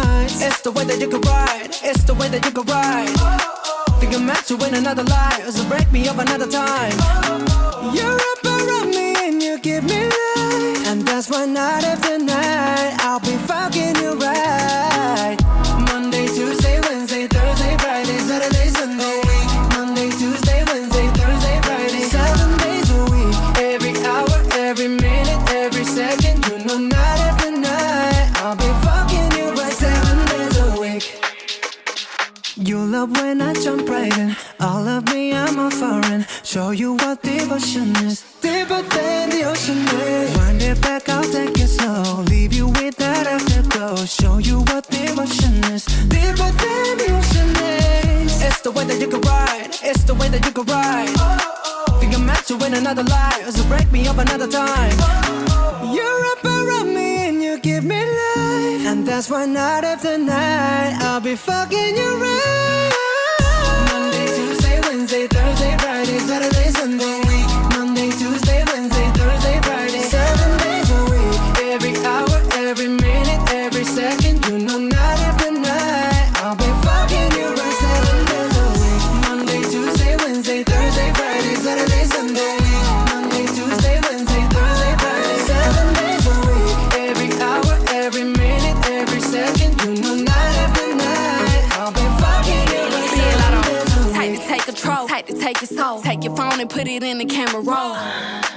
night. It's the way that you can ride. It's the way that you can ride. Think I'm meant to win another life, so break me up another time. You're up around me and you give me life, and that's why night after night I'll be fucking you right. Monday, Tuesday, Wednesday, Thursday, Friday, Saturday, Sunday. Monday, Tuesday, Wednesday, Thursday, Friday, 7 days a week. Every hour, every minute, every second. You know night after night I'll be fucking you right 7 days a week. You love when I jump right in. All of me, I'm a foreign. Show you what devotion is. Deeper than the ocean is. Wind it back, I'll take it slow. Leave you with that afterglow. Show you what devotion is. Deeper than the ocean is. It's the way that you can ride. It's the way that you can ride. Think I'm meant to win another life, so break me up another time. You're up around me and you give me life, and that's why night after night I'll be fucking you right. Monday, Tuesday, Wednesday, Thursday, Friday, Saturday, Sunday. Monday, Tuesday, Wednesday, Thursday, Friday, 7 days a week. Every hour, every minute, every second. You know night after night I'll be fucking you right 7 days a week. Monday, Tuesday, Wednesday, Thursday, Friday, Saturday, Sunday. Monday, Tuesday, Wednesday, Thursday, Friday, 7 days a week. Every hour, every minute, every second. You know night after night I'll be fucking you right 7 days a week. Tight to take control, tight to take your soul. Take your phone and put it in the camera roll.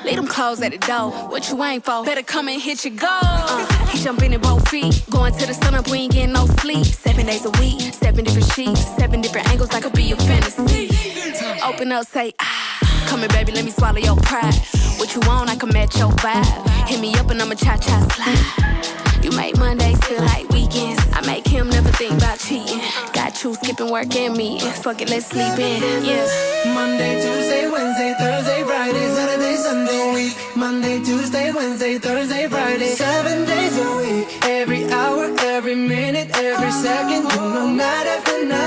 Leave them clothes at the door. What you ain't for? Better come and hit your goal. He jumping in both feet. Going to the sun up, we ain't getting no sleep. 7 days a week, 7 different sheets, 7 different angles, I could be your fantasy. Open up, say ah. Come here, baby, let me swallow your pride. What you want, I can match your vibe. Hit me up and I'ma cha-cha slide. You make Mondays feel like weekends. I make him never think about cheating. Got you skipping work and me. Fuck it, let's sleep in, yeah. Monday, Tuesday, Wednesday, Thursday, Friday, Saturday, Sunday. Week. Monday, Tuesday, Wednesday, Thursday, Friday, 7 days a week. Every hour, every minute, every second. You know night after night